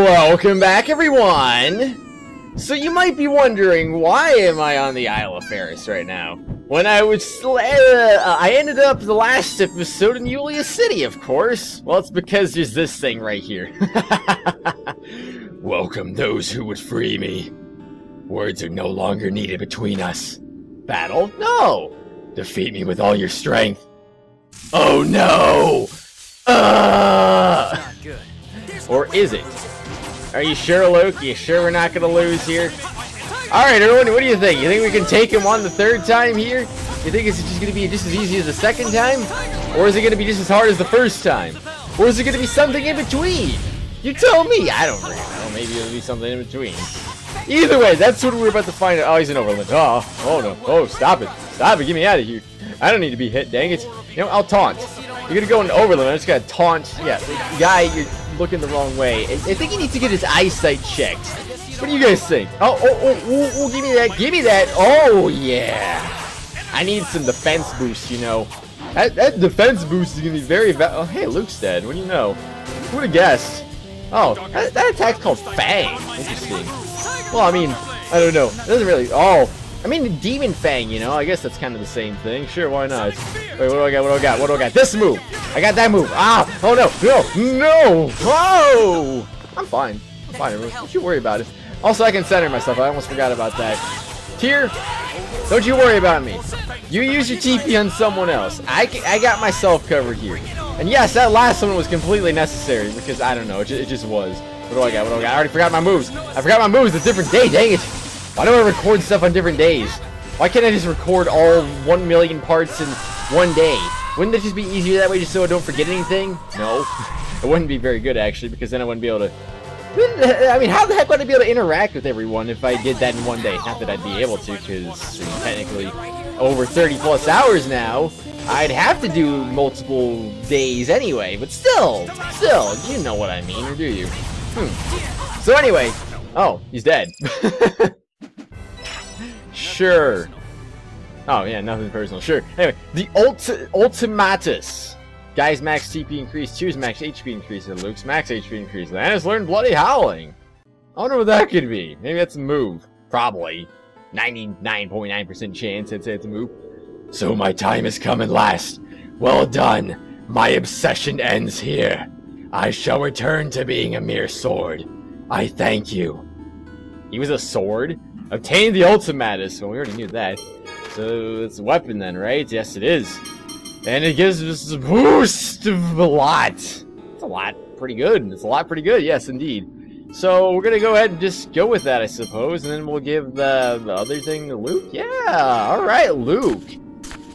Welcome back, everyone! So you might be wondering, why am I on the Isle of Feres right now? When I ended up the last episode in Yulia City, of course. Well, it's because there's this thing right here. Welcome those who would free me. Words are no longer needed between us. Battle? No! Defeat me with all your strength. Oh no! Not good. Or is it? Are you sure, Luke? You sure we're not gonna lose here? Alright, everyone, what do you think? You think we can take him on the third time here? You think it's just gonna be just as easy as the second time? Or is it gonna be just as hard as the first time? Or is it gonna be something in between? You tell me! I don't really know. Maybe it'll be something in between. Either way, that's what we're about to find out. Oh, he's an overland. Oh no. Oh, stop it. Stop it. Get me out of here. I don't need to be hit, dang it. You know, I'll taunt. You're gonna go into overland. I just gotta taunt. Yeah, guy, you're looking the wrong way. I think he needs to get his eyesight checked. What do you guys think? Oh, give me that. Give me that. Oh, yeah. I need some defense boost, you know. That defense boost is gonna be very oh, hey, Luke's dead. What do you know? Who would have guessed? Oh, that attack's called Fang. Interesting. Well, I mean, I don't know. It doesn't really... Oh, I mean, Demon Fang, you know? I guess that's kind of the same thing. Sure, why not? Wait, what do I got? What do I got? What do I got? This move! I got that move! Ah! Oh, no! No! No! Oh! I'm fine. I'm fine, everyone. Don't you worry about it. Also, I can center myself. I almost forgot about that. Tyr, don't you worry about me. You use your TP on someone else. I got myself covered here. And yes, that last one was completely necessary because, I don't know, it just was. What do I got? What do I got? I already forgot my moves. I forgot my moves. It's a different day. Dang it. Why do I record stuff on different days? Why can't I just record all 1 million parts in one day? Wouldn't it just be easier that way just so I don't forget anything? No. It wouldn't be very good, actually, because then I wouldn't be able to... I mean, how the heck would I be able to interact with everyone if I did that in one day? Not that I'd be able to, because technically over 30 plus hours now, I'd have to do multiple days anyway. But still, you know what I mean, or do you? So anyway, oh, he's dead. Sure. Oh yeah, nothing personal. Sure. Anyway, the Ultimatus. Guy's max TP increase, Tyr's max HP increase, and Luke's max HP increase. Lannis learned Bloody Howling. I wonder what that could be. Maybe that's a move. Probably. 99.9% chance I'd say it's a move. So my time has come at last. Well done. My obsession ends here. I shall return to being a mere sword. I thank you. He was a sword? Obtain the Ultimatus. Well, we already knew that. So it's a weapon then, right? Yes, it is. And it gives us a boost of a lot. It's a lot pretty good. It's a lot pretty good, yes, indeed. So we're gonna go ahead and just go with that, I suppose, and then we'll give the other thing to Luke. Yeah, alright, Luke.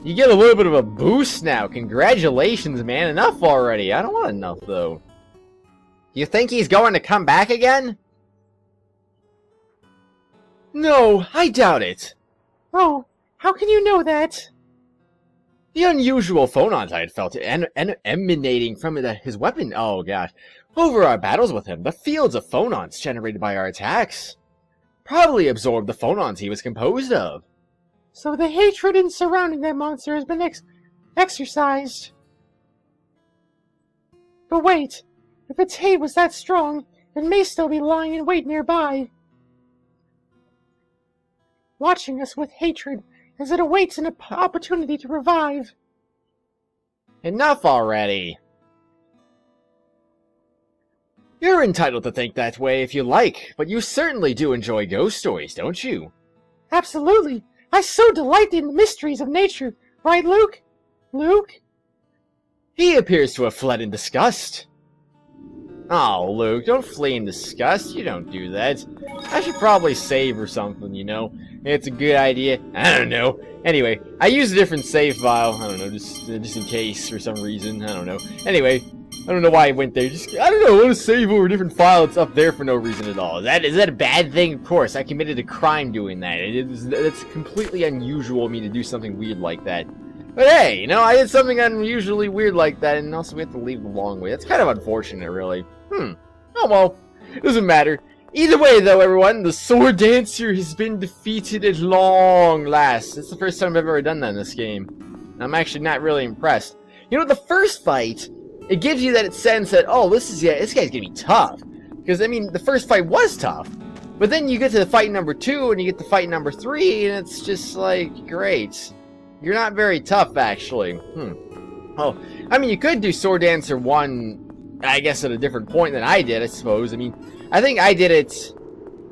You get a little bit of a boost now. Congratulations, man. Enough already. I don't want enough, though. You think he's going to come back again? No, I doubt it. Oh, how can you know that? The unusual phonons I had felt emanating from his weapon. Oh, gosh. Over our battles with him, the fields of phonons generated by our attacks probably absorbed the phonons he was composed of. So the hatred surrounding that monster has been exercised. But wait, if its hate was that strong, it may still be lying in wait nearby, watching us with hatred as it awaits an opportunity to revive. Enough already. You're entitled to think that way if you like, but you certainly do enjoy ghost stories, don't you? Absolutely. I so delight in the mysteries of nature, right, Luke? Luke? He appears to have fled in disgust. Oh, Luke, don't flee in disgust. You don't do that. I should probably save or something, you know? It's a good idea. I don't know. Anyway, I use a different save file. I don't know, just in case for some reason. I don't know. Anyway, I don't know why I went there. I don't know. I want to save over a different file. It's up there for no reason at all. Is that a bad thing? Of course, I committed a crime doing that. It's completely unusual of me to do something weird like that. But hey, you know, I did something unusually weird like that, and also we have to leave the long way. That's kind of unfortunate, really. Oh well, doesn't matter. Either way, though, everyone, the Sword Dancer has been defeated at long last. It's the first time I've ever done that in this game. I'm actually not really impressed. You know, the first fight, it gives you that sense that, oh, this guy's gonna be tough. Because, I mean, the first fight was tough. But then you get to the fight number 2, and you get to fight number 3, and it's just like, great. You're not very tough, actually. Oh, I mean, you could do Sword Dancer 1, I guess, at a different point than I did, I suppose. I mean, I think I did it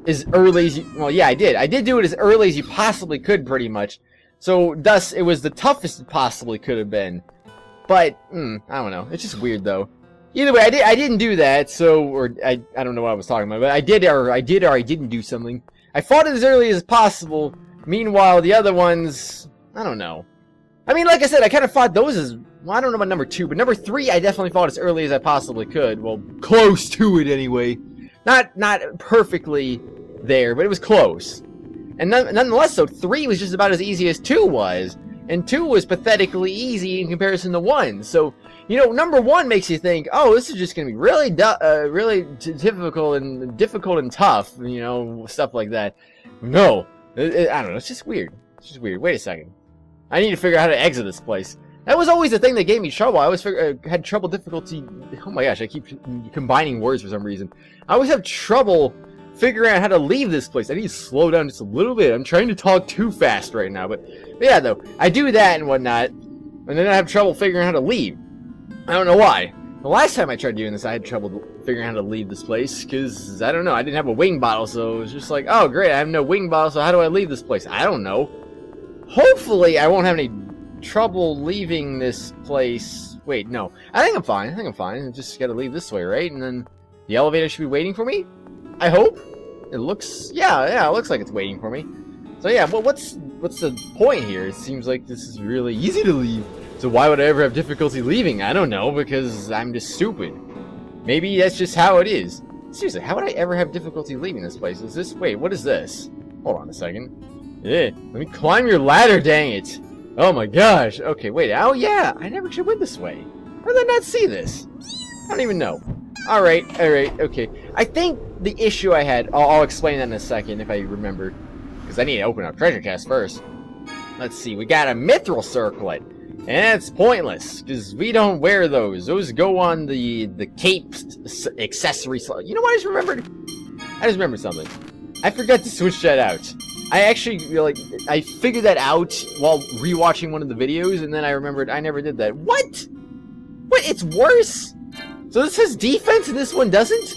as early as you... Well, yeah, I did. I did do it as early as you possibly could, pretty much. So, thus, it was the toughest it possibly could have been. But, I don't know. It's just weird, though. Either way, I didn't do that, so... Or, I don't know what I was talking about, but I did or I didn't do something. I fought it as early as possible. Meanwhile, the other ones... I don't know. I mean, like I said, I kind of fought those as... Well, I don't know about number 2, but number 3, I definitely fought as early as I possibly could. Well, close to it, anyway. Not perfectly there, but it was close. And nonetheless, though, 3 was just about as easy as 2 was. And 2 was pathetically easy in comparison to 1. So, you know, number 1 makes you think, oh, this is just going to be really difficult and tough, you know, stuff like that. No. I don't know, it's just weird. It's just weird. Wait a second. I need to figure out how to exit this place. That was always the thing that gave me trouble. I always had trouble difficulty... Oh my gosh, I keep combining words for some reason. I always have trouble figuring out how to leave this place. I need to slow down just a little bit. I'm trying to talk too fast right now. But yeah, though, I do that and whatnot, and then I have trouble figuring out how to leave. I don't know why. The last time I tried doing this, I had trouble figuring out how to leave this place, because, I don't know, I didn't have a wing bottle, so it was just like, oh, great, I have no wing bottle, so how do I leave this place? I don't know. Hopefully, I won't have any trouble leaving this place. Wait, no. I think I'm fine. I just gotta leave this way, right? And then the elevator should be waiting for me? I hope. It looks... Yeah, it looks like it's waiting for me. So yeah, well, what's the point here? It seems like this is really easy to leave. So why would I ever have difficulty leaving? I don't know, because I'm just stupid. Maybe that's just how it is. Seriously, how would I ever have difficulty leaving this place? Is this... Wait, what is this? Hold on a second. Yeah, let me climb your ladder, dang it. Oh my gosh. Okay, wait. Oh yeah, I never should went this way. How did I not see this? I don't even know. Alright, okay. I think the issue I had... I'll explain that in a second if I remember. Because I need to open up treasure chest first. Let's see, we got a mithril circlet. And it's pointless, because we don't wear those. Those go on the cape accessory slot. You know what I just remembered? I just remembered something. I forgot to switch that out. I actually, I figured that out while rewatching one of the videos, and then I remembered I never did that. What? What? It's worse? So this has defense and this one doesn't?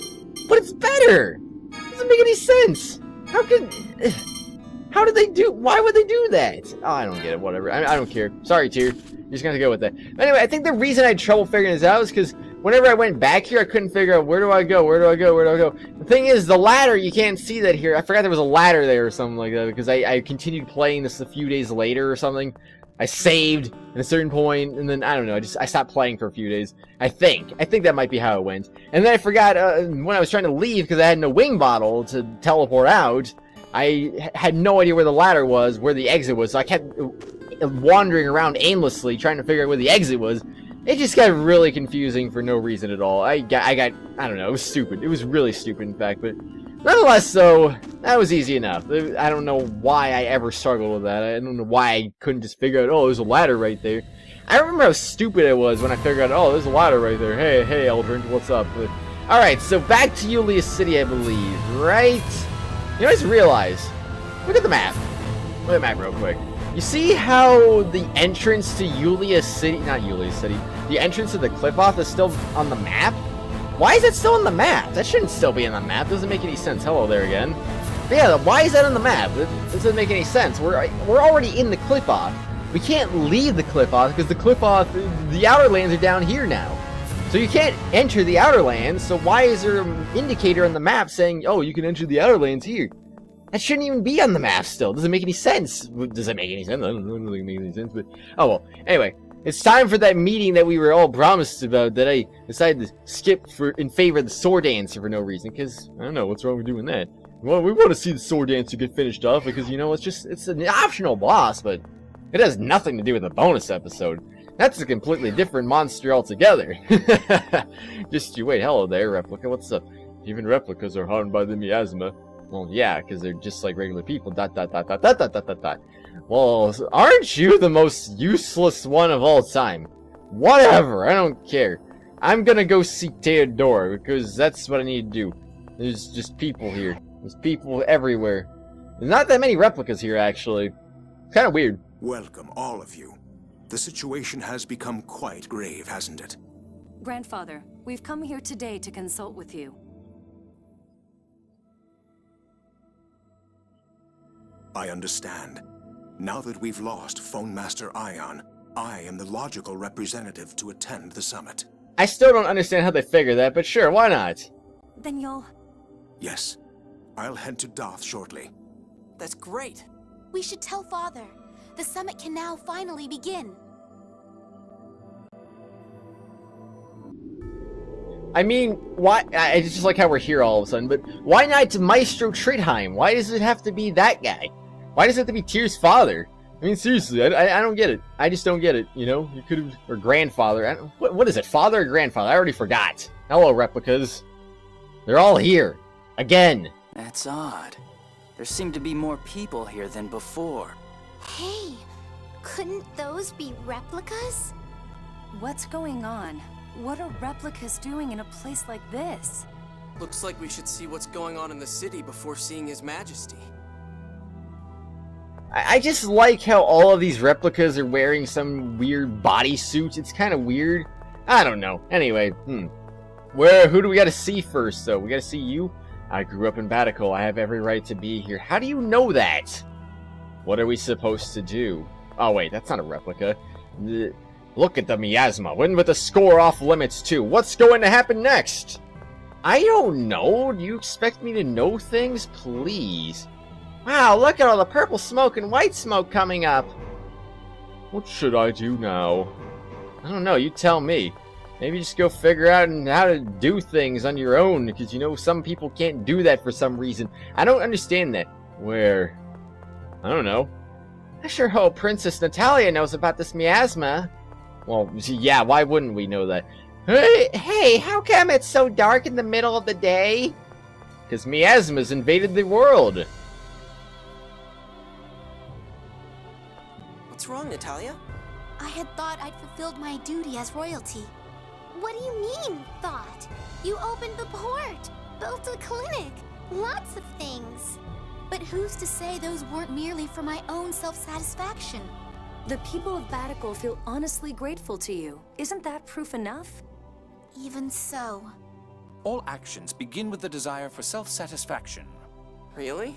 But it's better! Doesn't make any sense! How did they do... Why would they do that? Oh, I don't get it, whatever. I don't care. Sorry, Tyr. You're just gonna go with that. Anyway, I think the reason I had trouble figuring this out is because whenever I went back here, I couldn't figure out where do I go? The thing is, the ladder, you can't see that here. I forgot there was a ladder there or something like that because I continued playing this a few days later or something. I saved at a certain point, and then, I don't know, I stopped playing for a few days. I think that might be how it went. And then I forgot, when I was trying to leave because I had no wing bottle to teleport out, I had no idea where the ladder was, where the exit was, so I kept wandering around aimlessly trying to figure out where the exit was. It just got really confusing for no reason at all. I don't know, it was stupid. It was really stupid, in fact, but nonetheless, though, that was easy enough. I don't know why I ever struggled with that. I don't know why I couldn't just figure out, oh, there's a ladder right there. I remember how stupid it was when I figured out, oh, there's a ladder right there. Hey, Eldrin, what's up? Alright, so back to Julius City, I believe, right? You know, I just realized, look at the map. Look at the map real quick. You see how the entrance to Julius City, not Julius City, the entrance to the cliff-off is still on the map? Why is it still on the map? That shouldn't still be on the map. Doesn't make any sense. Hello there again. But yeah, why is that on the map? That doesn't make any sense. We're already in the cliff-off. We can't leave the cliff-off because the cliff-off, the outer lands are down here now. So you can't enter the outer lands, so why is there an indicator on the map saying, oh, you can enter the outer lands here? That shouldn't even be on the map still. Doesn't make any sense. Does it make any sense? I don't know if it makes any sense, but... Oh, well. Anyway, it's time for that meeting that we were all promised about that I decided to skip in favor of the sword dancer for no reason, because, I don't know, what's wrong with doing that? Well, we want to see the sword dancer get finished off, because, you know, it's an optional boss, but it has nothing to do with the bonus episode. That's a completely different monster altogether. Just you wait, hello there, Replica, what's up? Even replicas are harmed by the miasma. Well, yeah, because they're just like regular people, ... Well, aren't you the most useless one of all time? Whatever, I don't care. I'm gonna go seek Theodore, because that's what I need to do. There's just people here. There's people everywhere. There's not that many replicas here, actually. Kind of weird. Welcome, all of you. The situation has become quite grave, hasn't it? Grandfather, we've come here today to consult with you. I understand. Now that we've lost Phone Master Ion, I am the logical representative to attend the summit. I still don't understand how they figure that, but sure, why not? Then you'll... Yes. I'll head to Doth shortly. That's great. We should tell Father. The summit can now finally begin. I mean, why? I just like how we're here all of a sudden, but why not Maestro Tridheim? Why does it have to be that guy? Why does it have to be Tyr's father? I mean, seriously, I don't get it. I just don't get it, you know? You could have... Or grandfather. What is it? Father or grandfather? I already forgot. Hello, replicas. They're all here. Again. That's odd. There seem to be more people here than before. Hey, couldn't those be replicas? What's going on? What are replicas doing in a place like this? Looks like we should see what's going on in the city before seeing His Majesty. I just like how all of these replicas are wearing some weird bodysuits. It's kind of weird. I don't know. Anyway, who do we gotta see first, though? We gotta see you? I grew up in Batical. I have every right to be here. How do you know that? What are we supposed to do? Oh, wait, that's not a replica. Look at the miasma. Win with a score off limits, too. What's going to happen next? I don't know. Do you expect me to know things? Please. Wow, look at all the purple smoke and white smoke coming up. What should I do now? I don't know. You tell me. Maybe just go figure out how to do things on your own, because you know some people can't do that for some reason. I don't understand that. Where? I don't know. I sure hope Princess Natalia knows about this miasma. Well, yeah, why wouldn't we know that? Hey, how come it's so dark in the middle of the day? Because miasma's invaded the world. What's wrong, Natalia? I had thought I'd fulfilled my duty as royalty. What do you mean, thought? You opened the port, built a clinic, lots of things. But who's to say those weren't merely for my own self-satisfaction? The people of Batical feel honestly grateful to you. Isn't that proof enough? Even so. All actions begin with the desire for self-satisfaction. Really?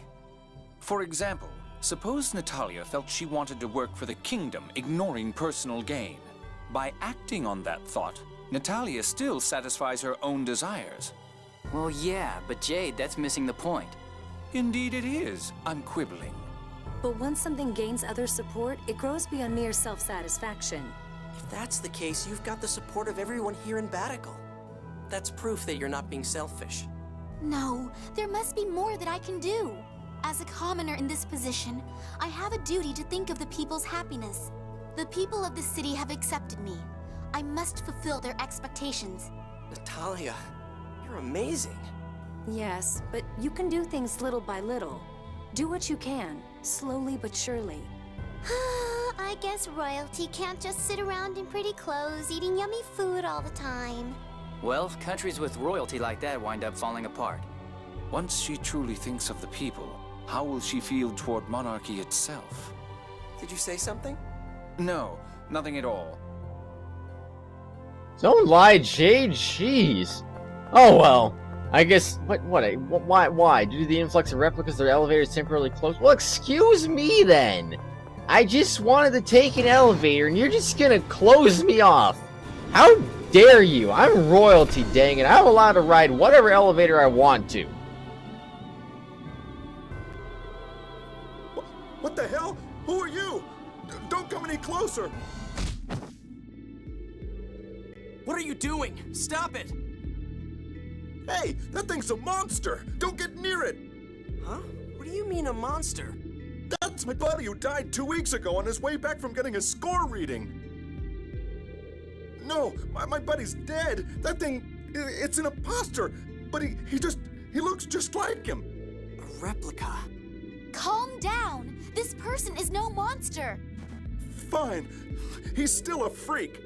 For example, suppose Natalia felt she wanted to work for the kingdom, ignoring personal gain. By acting on that thought, Natalia still satisfies her own desires. Well, yeah, but Jade, that's missing the point. Indeed it is. I'm quibbling. But once something gains other support, it grows beyond mere self-satisfaction. If that's the case, you've got the support of everyone here in Batical. That's proof that you're not being selfish. No, there must be more that I can do. As a commoner in this position, I have a duty to think of the people's happiness. The people of the city have accepted me. I must fulfill their expectations. Natalia, you're amazing. Yes, but you can do things little by little. Do what you can, slowly but surely. I guess royalty can't just sit around in pretty clothes eating yummy food all the time. Well, countries with royalty like that wind up falling apart. Once she truly thinks of the people, how will she feel toward monarchy itself? Did you say something? No, nothing at all. Don't lie, Jade. Jeez. Oh well. I guess. Why? Due to the influx of replicas, their elevators temporarily closed. Well, excuse me then. I just wanted to take an elevator, and you're just gonna close me off. How dare you? I'm royalty, dang it. I'm allowed to ride whatever elevator I want to. What the hell? Who are you? Don't come any closer! What are you doing? Stop it! Hey, that thing's a monster! Don't get near it! Huh? What do you mean a monster? That's my buddy who died 2 weeks ago on his way back from getting a score reading. No, my buddy's dead. That thing, it's an imposter. But he looks just like him. A replica. Calm down. This person is no monster. Fine. He's still a freak.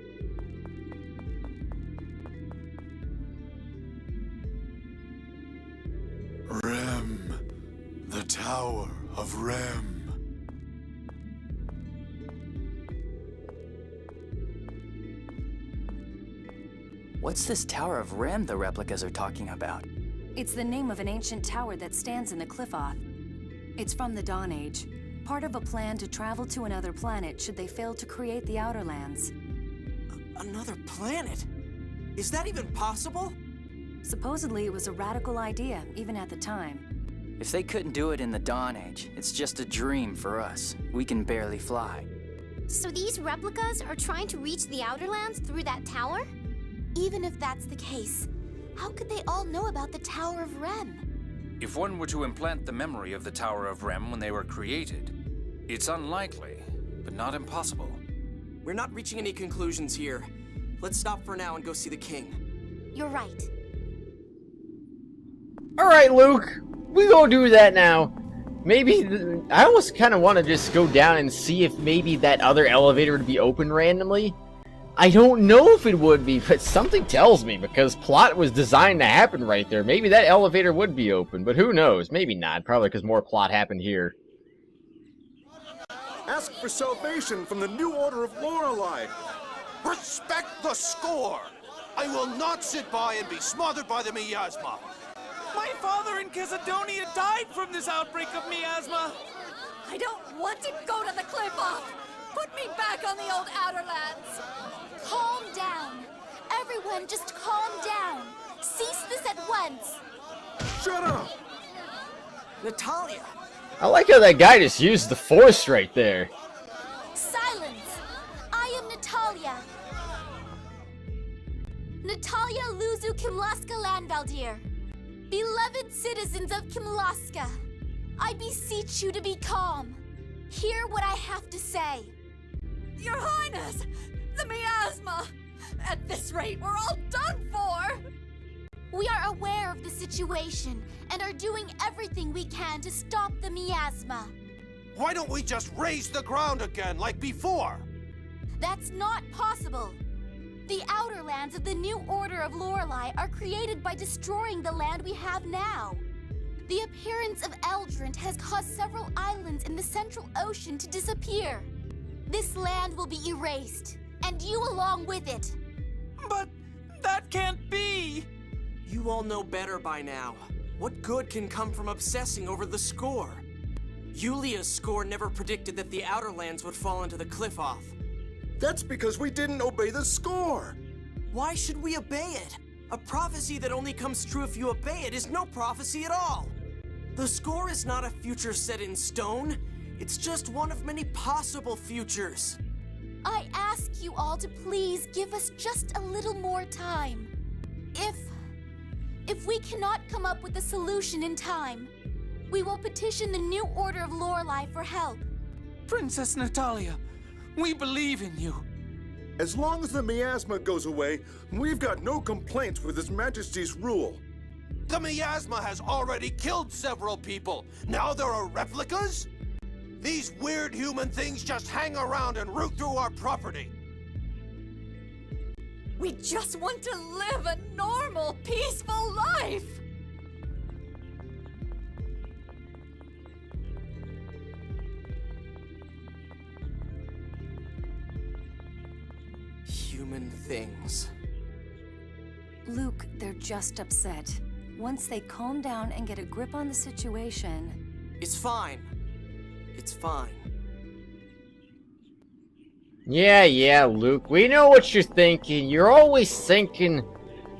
Rem. The Tower of Rem. What's this Tower of Rem the replicas are talking about? It's the name of an ancient tower that stands in the cliff off. It's from the Dawn Age, part of a plan to travel to another planet should they fail to create the Outer Lands. Another planet? Is that even possible? Supposedly it was a radical idea, even at the time. If they couldn't do it in the Dawn Age, it's just a dream for us. We can barely fly. So these replicas are trying to reach the Outer Lands through that tower? Even if that's the case, how could they all know about the Tower of Rem? If one were to implant the memory of the Tower of Rem when they were created, it's unlikely, but not impossible. We're not reaching any conclusions here. Let's stop for now and go see the king. You're right. Alright, Luke. We go do that now. Maybe... I almost kind of want to just go down and see if maybe that other elevator would be open randomly. I don't know if it would be, but something tells me, because plot was designed to happen right there. Maybe that elevator would be open, but who knows? Maybe not. Probably because more plot happened here. Ask for salvation from the new Order of Lorelei. Respect the score! I will not sit by and be smothered by the miasma. My father in Macedonia died from this outbreak of miasma. I don't want to go to the cliff off! Put me back on the old Outer Lands! Calm down. Everyone, just calm down. Cease this at once. Shut up! Natalia! I like how that guy just used the force right there. Silence! I am Natalia. Natalia Luzu Kimlaska Landvaldir. Beloved citizens of Kimlaska, I beseech you to be calm. Hear what I have to say. Your Highness! The miasma! At this rate, we're all done for! We are aware of the situation and are doing everything we can to stop the miasma. Why don't we just raise the ground again like before? That's not possible. The Outer Lands of the new Order of Lorelei are created by destroying the land we have now. The appearance of Eldrint has caused several islands in the Central Ocean to disappear. This land will be erased, and you along with it. But that can't be! You all know better by now. What good can come from obsessing over the score? Yulia's score never predicted that the Outer Lands would fall into the cliff off. That's because we didn't obey the score! Why should we obey it? A prophecy that only comes true if you obey it is no prophecy at all. The score is not a future set in stone. It's just one of many possible futures. I ask you all to please give us just a little more time. If we cannot come up with a solution in time, we will petition the new Order of Lorelei for help. Princess Natalia, we believe in you. As long as the miasma goes away, we've got no complaints with His Majesty's rule. The miasma has already killed several people. Now there are replicas? These weird human things just hang around and root through our property. We just want to live a normal, peaceful life! Human things. Luke, they're just upset. Once they calm down and get a grip on the situation... It's fine. It's fine. Yeah, Luke. We know what you're thinking. You're always thinking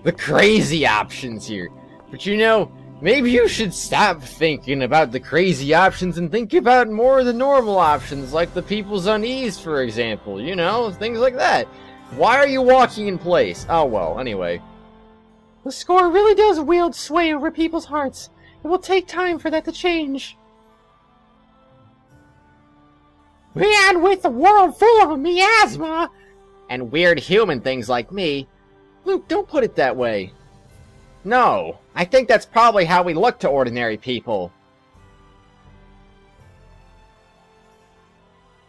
the crazy options here. But you know, maybe you should stop thinking about the crazy options and think about more of the normal options, like the people's unease, for example. You know, things like that. Why are you walking in place? Oh, well, anyway. The score really does wield sway over people's hearts. It will take time for that to change. And with the world full of miasma and weird human things like me. Luke, don't put it that way. No, I think that's probably how we look to ordinary people.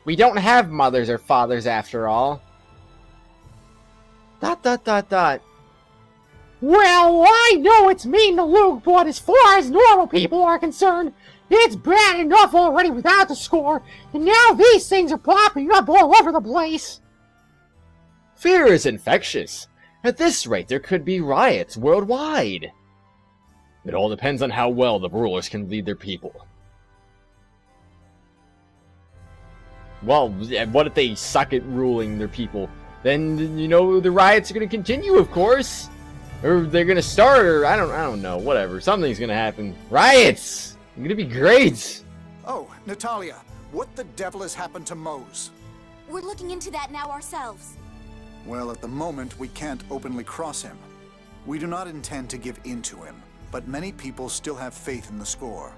We don't have mothers or fathers after all. ... Well, I know it's mean to Luke, but as far as normal people are concerned, it's bad enough already without the score, and now these things are popping up all over the place. Fear is infectious. At this rate, there could be riots worldwide. It all depends on how well the rulers can lead their people. Well, what if they suck at ruling their people? Then, you know, the riots are going to continue, of course. Or they're going to start, or I don't know, whatever. Something's going to happen. Riots! It's going to be great! Oh, Natalia, what the devil has happened to Mose? We're looking into that now ourselves. Well, at the moment, we can't openly cross him. We do not intend to give in to him, but many people still have faith in the score.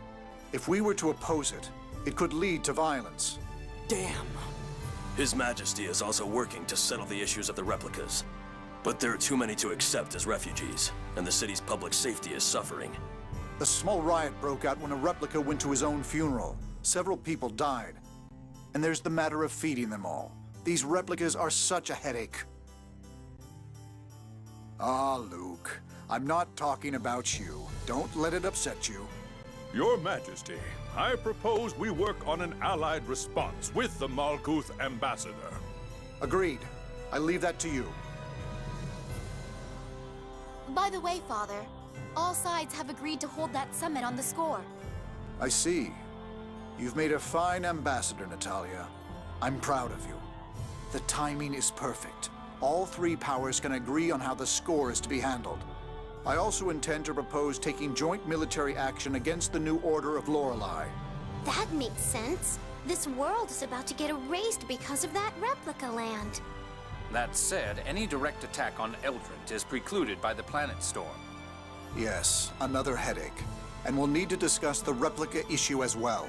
If we were to oppose it, it could lead to violence. Damn. His Majesty is also working to settle the issues of the replicas. But there are too many to accept as refugees, and the city's public safety is suffering. A small riot broke out when a replica went to his own funeral. Several people died. And there's the matter of feeding them all. These replicas are such a headache. Ah, Luke, I'm not talking about you. Don't let it upset you. Your Majesty, I propose we work on an allied response with the Malkuth ambassador. Agreed. I leave that to you. By the way, Father, all sides have agreed to hold that summit on the score. I see. You've made a fine ambassador, Natalia. I'm proud of you. The timing is perfect. All three powers can agree on how the score is to be handled. I also intend to propose taking joint military action against the new Order of Lorelei. That makes sense. This world is about to get erased because of that replica land. That said, any direct attack on Eldrent is precluded by the planet storm. Yes, another headache. And we'll need to discuss the replica issue as well.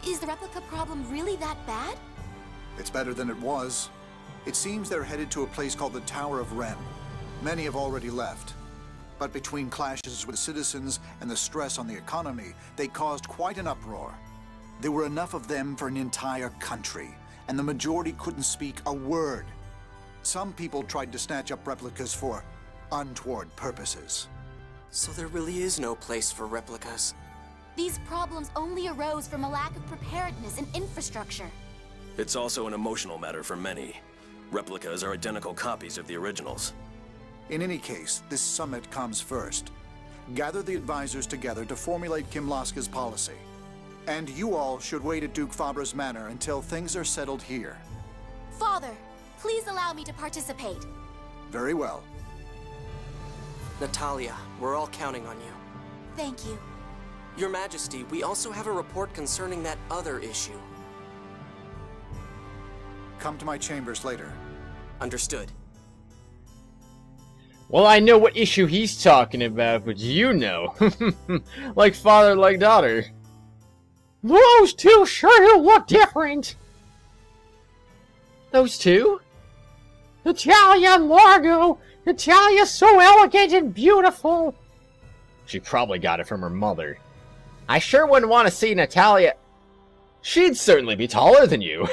Is the replica problem really that bad? It's better than it was. It seems they're headed to a place called the Tower of Ren. Many have already left. But between clashes with citizens and the stress on the economy, they caused quite an uproar. There were enough of them for an entire country, and the majority couldn't speak a word. Some people tried to snatch up replicas for untoward purposes. So there really is no place for replicas. These problems only arose from a lack of preparedness and infrastructure. It's also an emotional matter for many. Replicas are identical copies of the originals. In any case, this summit comes first. Gather the advisors together to formulate Kimlaska's policy. And you all should wait at Duke Fabre's manor until things are settled here. Father, please allow me to participate. Very well. Natalia, we're all counting on you. Thank you. Your Majesty, we also have a report concerning that other issue. Come to my chambers later. Understood. Well, I know what issue he's talking about, but you know. Like father, like daughter. Those two sure do look different. Those two? Natalia and Largo. Natalia's so elegant and beautiful. She probably got it from her mother. I sure wouldn't want to see Natalia. She'd certainly be taller than you.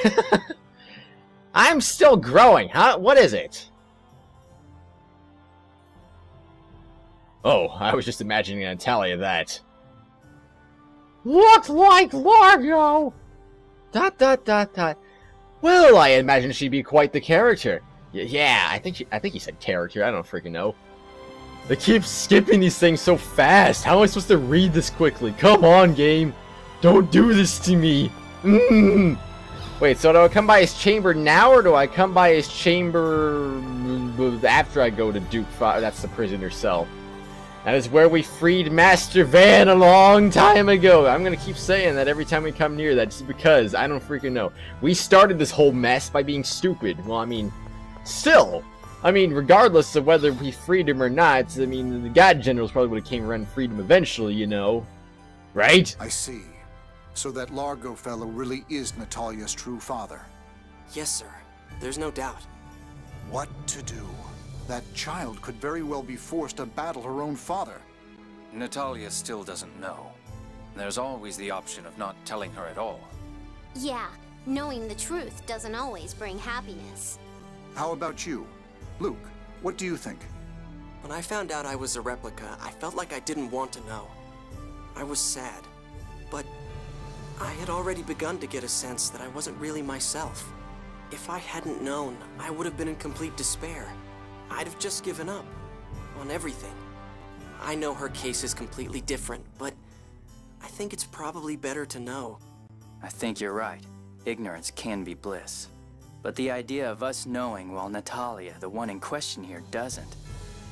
I'm still growing, huh? What is it? Oh, I was just imagining Natalia that. Looked like Largo. ... Well, I imagine she'd be quite the character. Yeah, I think he said character. I don't freaking know. They keep skipping these things so fast. How am I supposed to read this quickly? Come on, game. Don't do this to me. Wait, so do I come by his chamber now, or do I come by his chamber after I go to Duke Fabre? That's the prisoner cell. That is where we freed Master Van a long time ago. I'm going to keep saying that every time we come near that, just because I don't freaking know. We started this whole mess by being stupid. Well, I mean, still. I mean, regardless of whether we freed him or not, I mean, the God Generals probably would have came around and freed him eventually, you know. Right? I see. So that Largo fellow really is Natalia's true father. Yes, sir. There's no doubt. What to do? That child could very well be forced to battle her own father. Natalia still doesn't know. There's always the option of not telling her at all. Yeah, knowing the truth doesn't always bring happiness. How about you? Luke, what do you think? When I found out I was a replica, I felt like I didn't want to know. I was sad, but I had already begun to get a sense that I wasn't really myself. If I hadn't known, I would have been in complete despair. I'd have just given up on everything. I know her case is completely different, but I think it's probably better to know. I think you're right. Ignorance can be bliss. But the idea of us knowing while Natalia, the one in question here, doesn't,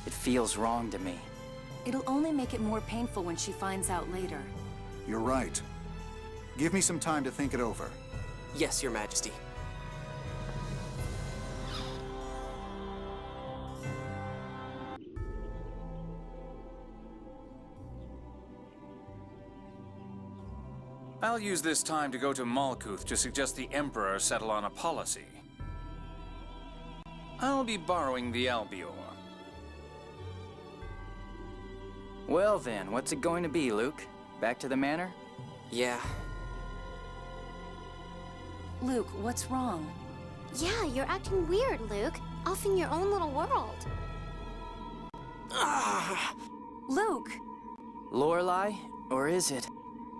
it feels wrong to me. It'll only make it more painful when she finds out later. You're right. Give me some time to think it over. Yes, Your Majesty. I'll use this time to go to Malkuth to suggest the Emperor settle on a policy. I'll be borrowing the Albior. Well then, what's it going to be, Luke? Back to the manor? Yeah. Luke, what's wrong? Yeah, you're acting weird, Luke. Off in your own little world. Luke! Lorelei? Or is it?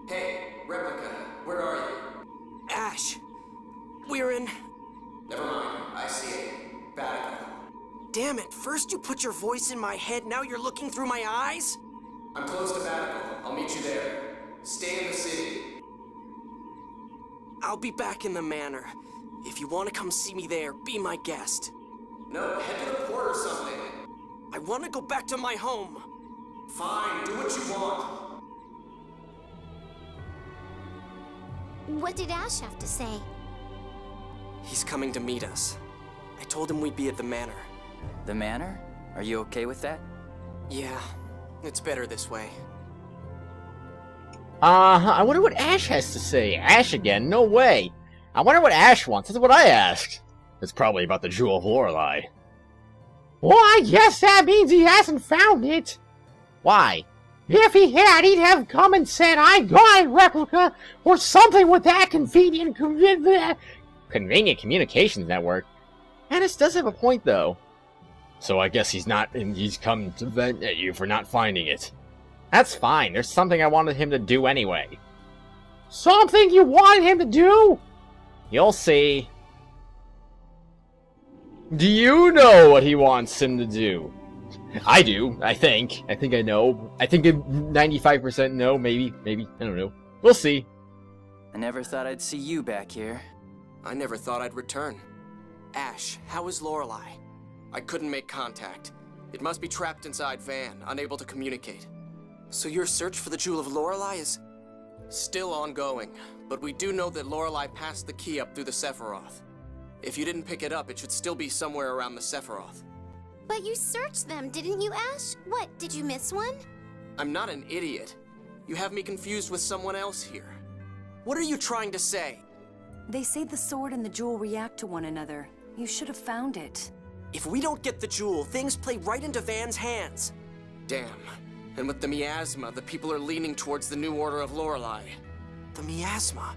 Hey, Replica, where are you? Ash, we're in... Never mind, I see it. Vatican. Damn it, first you put your voice in my head, now you're looking through my eyes? I'm close to Vatican. I'll meet you there. Stay in the city. I'll be back in the manor. If you want to come see me there, be my guest. No, head to the port or something. I want to go back to my home. Fine, do what you want. What did Ash have to say? He's coming to meet us. I told him we'd be at the manor. The manor? Are you okay with that? Yeah, it's better this way. I wonder what Ash has to say. Ash again? No way. I wonder what Ash wants. That's what I asked. It's probably about the Jewel of Lorelei. Well, I guess that means he hasn't found it. Why? If he had, he'd have come and said, I got it, Replica, or something with that convenient communications network. Annis does have a point, though. So I guess he's come to vent at you for not finding it. That's fine. There's something I wanted him to do anyway. Something you wanted him to do? You'll see. Do you know what he wants him to do? I do, I think. I think I know. I think 95% no, maybe. I don't know. We'll see. I never thought I'd see you back here. I never thought I'd return. Ash, how is Lorelei? I couldn't make contact. It must be trapped inside Van, unable to communicate. So your search for the Jewel of Lorelei is still ongoing, but we do know that Lorelei passed the key up through the Sephiroth. If you didn't pick it up, it should still be somewhere around the Sephiroth. But you searched them, didn't you, Ash? What, did you miss one? I'm not an idiot. You have me confused with someone else here. What are you trying to say? They say the sword and the jewel react to one another. You should have found it. If we don't get the jewel, things play right into Van's hands. Damn. And with the miasma, the people are leaning towards the new Order of Lorelei. The miasma?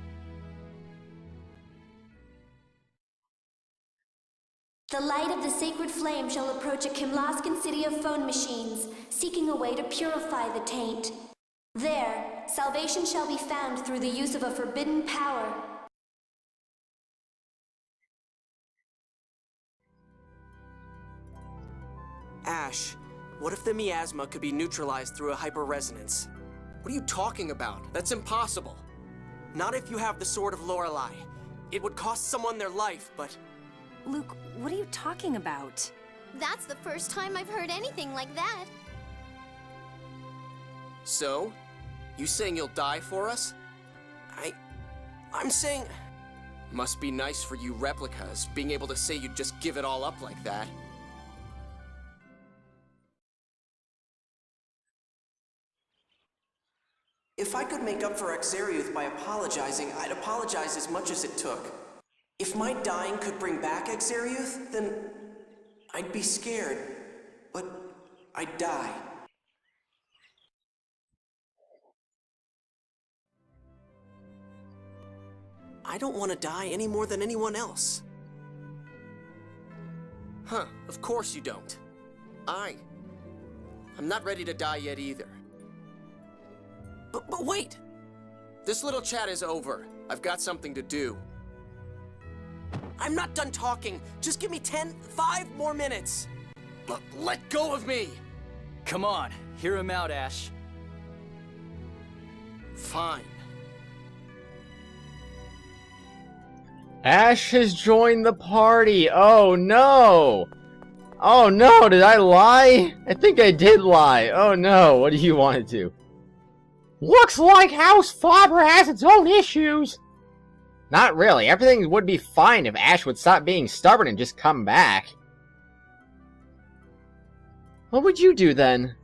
The light of the sacred flame shall approach a Kimlaskan city of phone machines, seeking a way to purify the taint. There, salvation shall be found through the use of a forbidden power. Ash, what if the miasma could be neutralized through a hyperresonance? What are you talking about? That's impossible. Not if you have the Sword of Lorelei. It would cost someone their life, but... Luke, what are you talking about? That's the first time I've heard anything like that. So? You saying you'll die for us? I'm saying... Must be nice for you replicas, being able to say you'd just give it all up like that. If I could make up for Exariuth by apologizing, I'd apologize as much as it took. If my dying could bring back Exariuth, then I'd be scared, but I'd die. I don't want to die any more than anyone else. Huh, of course you don't. I'm not ready to die yet either. But wait! This little chat is over. I've got something to do. I'm not done talking. Just give me 5 more minutes. Let go of me! Come on, hear him out, Ash. Fine. Ash has joined the party. Oh no! Oh no, did I lie? I think I did lie. Oh no, what do you want to do? Looks like House Fabre has its own issues. Not really. Everything would be fine if Ash would stop being stubborn and just come back. What would you do then?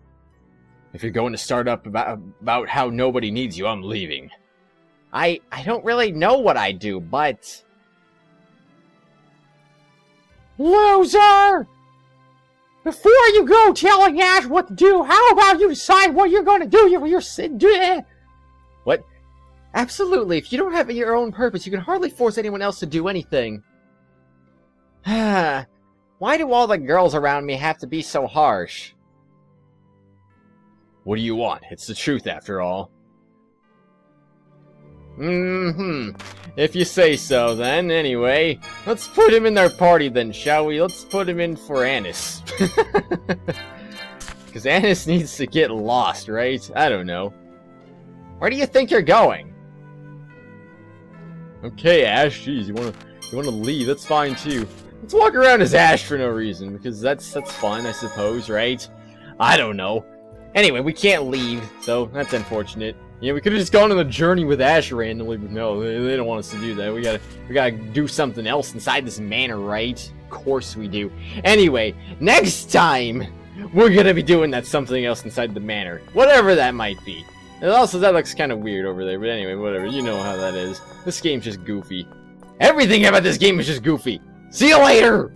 If you're going to start up about how nobody needs you, I'm leaving. I don't really know what I'd do, but... Loser! Before you go telling Ash what to do, how about you decide what you're going to do for your... What? Absolutely, if you don't have your own purpose, you can hardly force anyone else to do anything. Why do all the girls around me have to be so harsh? What do you want? It's the truth, after all. If you say so, then. Anyway, let's put him in their party then, shall we? Let's put him in for Annis. Because Annis needs to get lost, right? I don't know. Where do you think you're going? Okay, Ash, jeez, you wanna leave, that's fine too. Let's walk around as Ash for no reason, because that's fun, I suppose, right? I don't know. Anyway, we can't leave, so that's unfortunate. Yeah, we could have just gone on a journey with Ash randomly, but no, they don't want us to do that. We gotta do something else inside this manor, right? Of course we do. Anyway, next time, we're gonna be doing that something else inside the manor. Whatever that might be. And also, that looks kind of weird over there, but anyway, whatever. You know how that is. This game's just goofy. Everything about this game is just goofy. See you later!